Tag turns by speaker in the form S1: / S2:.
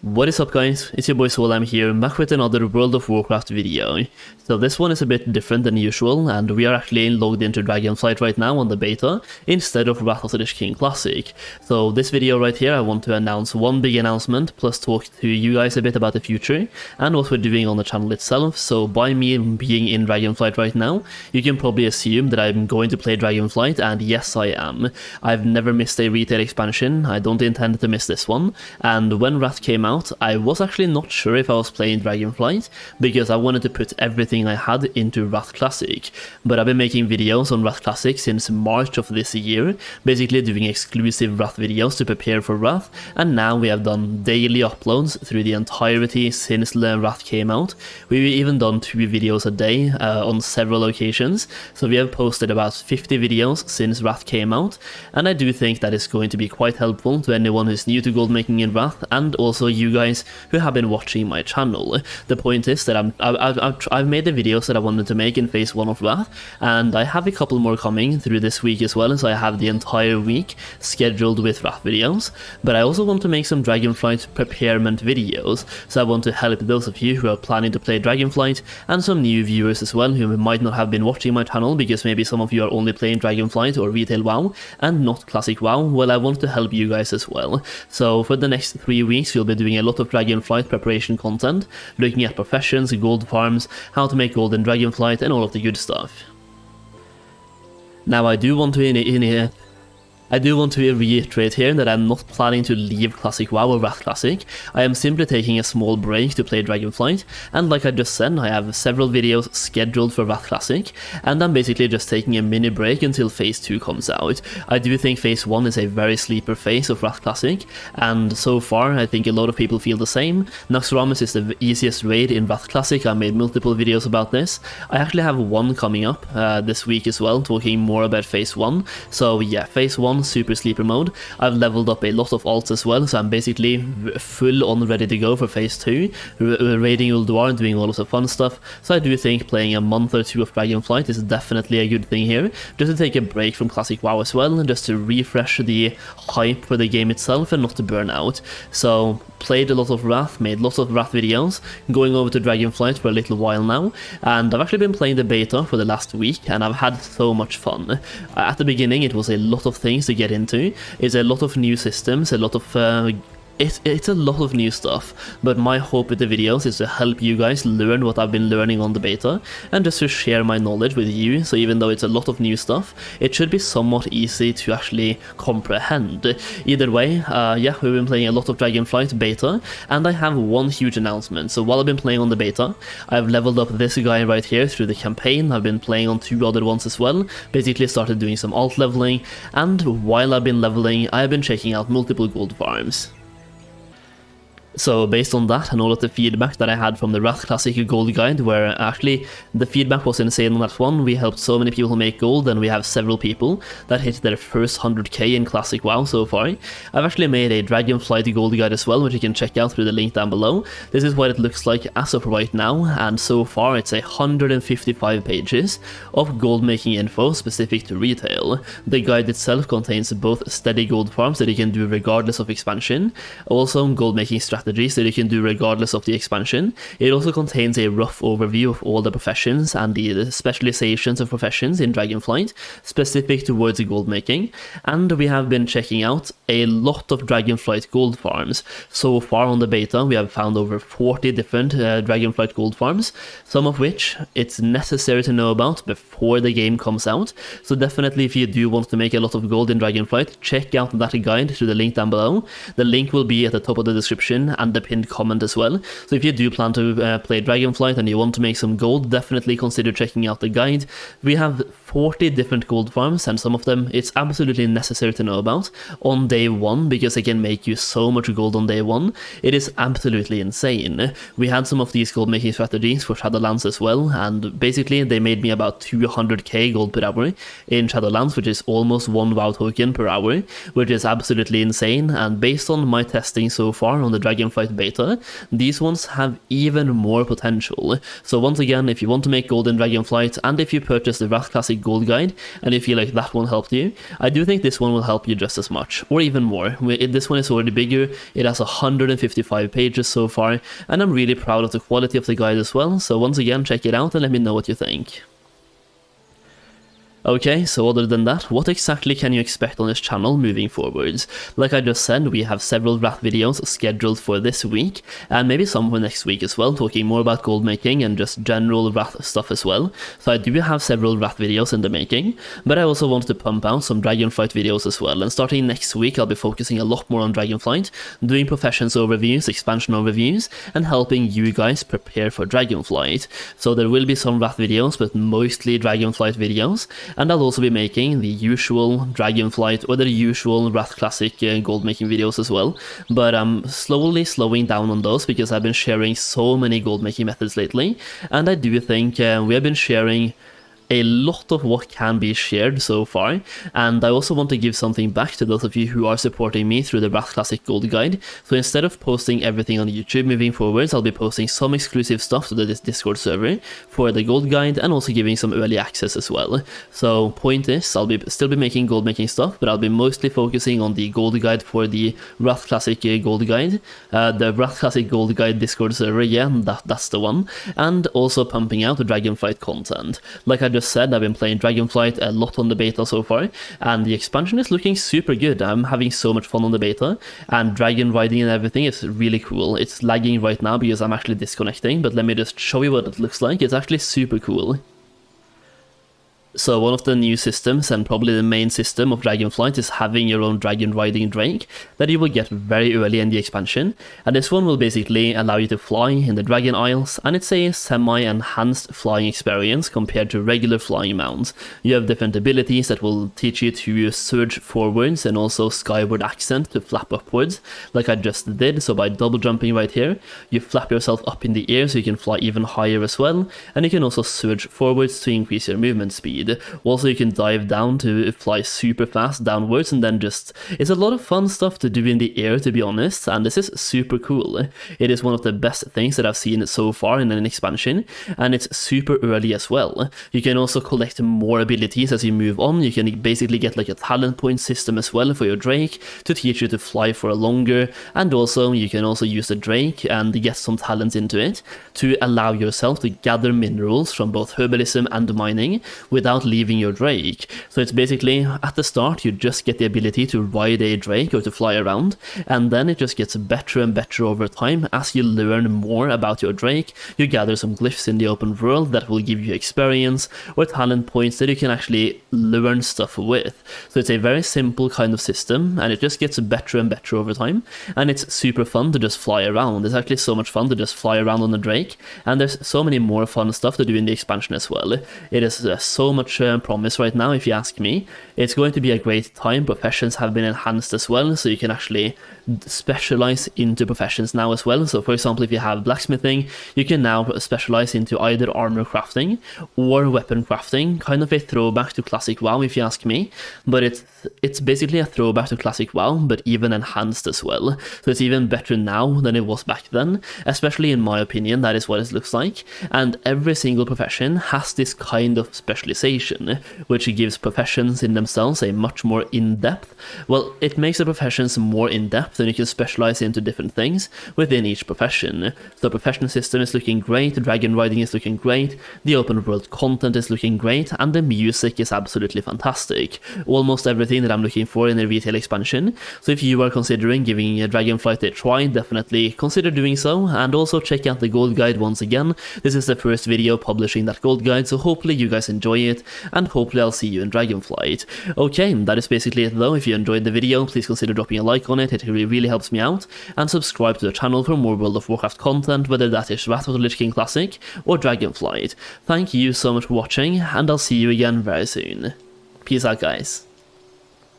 S1: What is up guys, it's your boy Solheim here, back with another World of Warcraft video. So this one is a bit different than usual, and we are actually logged into Dragonflight right now on the beta, instead of Wrath of the Lich King Classic. So this video right here I want to announce one big announcement, plus talk to you guys a bit about the future, and what we're doing on the channel itself. So by me being in Dragonflight right now, you can probably assume that I'm going to play Dragonflight, and yes I am. I've never missed a retail expansion, I don't intend to miss this one, and when Wrath came out, I was actually not sure if I was playing Dragonflight, because I wanted to put everything I had into Wrath Classic, but I've been making videos on Wrath Classic since March of this year, basically doing exclusive Wrath videos to prepare for Wrath, and now we have done daily uploads through the entirety since Wrath came out. We've even done 2 videos a day on several occasions, so we have posted about 50 videos since Wrath came out, and I do think that is going to be quite helpful to anyone who's new to Goldmaking in Wrath, and also you guys who have been watching my channel. The point is that I've made the videos that I wanted to make in phase 1 of Wrath, and I have a couple more coming through this week as well, so I have the entire week scheduled with Wrath videos, but I also want to make some Dragonflight preparement videos, so I want to help those of you who are planning to play Dragonflight, and some new viewers as well who might not have been watching my channel, because maybe some of you are only playing Dragonflight or retail WoW, and not classic WoW. Well, I want to help you guys as well. So for the next 3 weeks we'll be doing a lot of Dragonflight preparation content, looking at professions, gold farms, how to make gold in Dragonflight, and all of the good stuff. Now I do want to reiterate here that I'm not planning to leave Classic WoW or Wrath Classic. I am simply taking a small break to play Dragonflight, and like I just said, I have several videos scheduled for Wrath Classic, and I'm basically just taking a mini break until phase 2 comes out. I do think phase 1 is a very sleeper phase of Wrath Classic, and so far I think a lot of people feel the same. Naxxramas is the easiest raid in Wrath Classic. I made multiple videos about this. I actually have one coming up this week as well, talking more about phase 1. So yeah, phase 1 super sleeper mode. I've leveled up a lot of alts as well, so I'm basically full on ready to go for phase 2, raiding Ulduar, doing all of the fun stuff. So I do think playing a month or 2 of Dragonflight is definitely a good thing here, just to take a break from classic WoW as well, just to refresh the hype for the game itself and not to burn out. So played a lot of Wrath, made lots of Wrath videos, going over to Dragonflight for a little while now, and I've actually been playing the beta for the last week, and I've had so much fun. At the beginning it was a lot of things to get into. It's a lot of new systems, a lot of it's a lot of new stuff, but my hope with the videos is to help you guys learn what I've been learning on the beta, and just to share my knowledge with you. So even though it's a lot of new stuff, it should be somewhat easy to actually comprehend. Either way, yeah, we've been playing a lot of Dragonflight beta, and I have one huge announcement. So while I've been playing on the beta, I've leveled up this guy right here through the campaign. I've been playing on 2 other ones as well, basically started doing some alt leveling, and while I've been leveling, I've been checking out multiple gold farms. So based on that and all of the feedback that I had from the Wrath Classic Gold Guide, where actually the feedback was insane on that one, we helped so many people make gold, and we have several people that hit their first 100k in Classic WoW so far. I've actually made a Dragonflight Gold Guide as well, which you can check out through the link down below. This is what it looks like as of right now, and so far it's 155 pages of gold making info specific to retail. The guide itself contains both steady gold farms that you can do regardless of expansion, also gold making strategies that you can do regardless of the expansion. It also contains a rough overview of all the professions and the specializations of professions in Dragonflight, specific towards gold making, and we have been checking out a lot of Dragonflight gold farms. So far on the beta we have found over 40 different Dragonflight gold farms, some of which it's necessary to know about before the game comes out. So definitely if you do want to make a lot of gold in Dragonflight, check out that guide through the link down below. The link will be at the top of the description and the pinned comment as well. So if you do plan to play Dragonflight and you want to make some gold, definitely consider checking out the guide. We have 40 different gold farms, and some of them it's absolutely necessary to know about on day 1, because they can make you so much gold on day 1. It is absolutely insane. We had some of these gold making strategies for Shadowlands as well, and basically they made me about 200k gold per hour in Shadowlands, which is almost 1 WoW token per hour, which is absolutely insane. And based on my testing so far on the Dragonflight beta, these ones have even more potential. So once again, if you want to make gold in Dragonflight, and if you purchase the Wrath Classic Gold Guide, and you feel like that one helped you, I do think this one will help you just as much, or even more. This one is already bigger, it has 155 pages so far, and I'm really proud of the quality of the guide as well, so once again check it out and let me know what you think. Okay, so other than that, what exactly can you expect on this channel moving forwards? Like I just said, we have several Wrath videos scheduled for this week, and maybe some for next week as well, talking more about gold making and just general Wrath stuff as well. So I do have several Wrath videos in the making, but I also wanted to pump out some Dragonflight videos as well, and starting next week I'll be focusing a lot more on Dragonflight, doing professions overviews, expansion overviews, and helping you guys prepare for Dragonflight. So there will be some Wrath videos, but mostly Dragonflight videos. And I'll also be making the usual Dragonflight or the usual Wrath Classic gold making videos as well, but I'm slowly slowing down on those because I've been sharing so many gold making methods lately, and I do think we have been sharing a lot of what can be shared so far, and I also want to give something back to those of you who are supporting me through the Wrath Classic Gold Guide. So instead of posting everything on YouTube moving forwards, I'll be posting some exclusive stuff to the Discord server for the Gold Guide and also giving some early access as well. So point is, I'll still be making gold making stuff, but I'll be mostly focusing on the Gold Guide for the Wrath Classic Gold Guide, the Wrath Classic Gold Guide Discord server, yeah, that's the one, and also pumping out the Dragonflight content. Like I just said, I've been playing Dragonflight a lot on the beta so far, and the expansion is looking super good. I'm having so much fun on the beta, and dragon riding and everything is really cool. It's lagging right now because I'm actually disconnecting, but let me just show you what it looks like. It's actually super cool. So one of the new systems, and probably the main system of Dragonflight, is having your own dragon riding drake that you will get very early in the expansion, and this one will basically allow you to fly in the Dragon Isles, and it's a semi-enhanced flying experience compared to regular flying mounts. You have different abilities that will teach you to surge forwards and also skyward accent to flap upwards, like I just did. So by double jumping right here, you flap yourself up in the air so you can fly even higher as well, and you can also surge forwards to increase your movement speed. Also, you can dive down to fly super fast downwards, and then it's a lot of fun stuff to do in the air, to be honest, and this is super cool. It is one of the best things that I've seen so far in an expansion, and it's super early as well. You can also collect more abilities as you move on. You can basically get like a talent point system as well for your drake to teach you to fly for longer, and also you can also use the drake and get some talents into it to allow yourself to gather minerals from both herbalism and mining without leaving your drake. So it's basically, at the start you just get the ability to ride a drake or to fly around, and then it just gets better and better over time. As you learn more about your drake, you gather some glyphs in the open world that will give you experience or talent points that you can actually learn stuff with. So it's a very simple kind of system, and it just gets better and better over time, and it's super fun to just fly around. It's actually so much fun to just fly around on the drake, and there's so many more fun stuff to do in the expansion as well. It is so much promise right now, if you ask me. It's going to be a great time. Professions have been enhanced as well, so you can actually specialize into professions now as well. So for example, if you have blacksmithing, you can now specialize into either armor crafting or weapon crafting. Kind of a throwback to classic WoW, if you ask me, but it's basically a throwback to classic WoW, but even enhanced as well. So it's even better now than it was back then, especially in my opinion. That is what it looks like, and every single profession has this kind of specialization, which gives professions in themselves a much more in-depth, well, it makes the professions more in-depth, and you can specialize into different things within each profession. So the profession system is looking great, dragon riding is looking great, the open world content is looking great, and the music is absolutely fantastic. Almost everything that I'm looking for in a retail expansion. So if you are considering giving Dragonflight a try, definitely consider doing so, and also check out the gold guide once again. This is the first video publishing that gold guide, so hopefully you guys enjoy it, and hopefully I'll see you in Dragonflight. Okay, that is basically it though. If you enjoyed the video, please consider dropping a like on it. It really helps me out, and subscribe to the channel for more World of Warcraft content, whether that is Wrath of the Lich King Classic or Dragonflight. Thank you so much for watching, and I'll see you again very soon. Peace out, guys.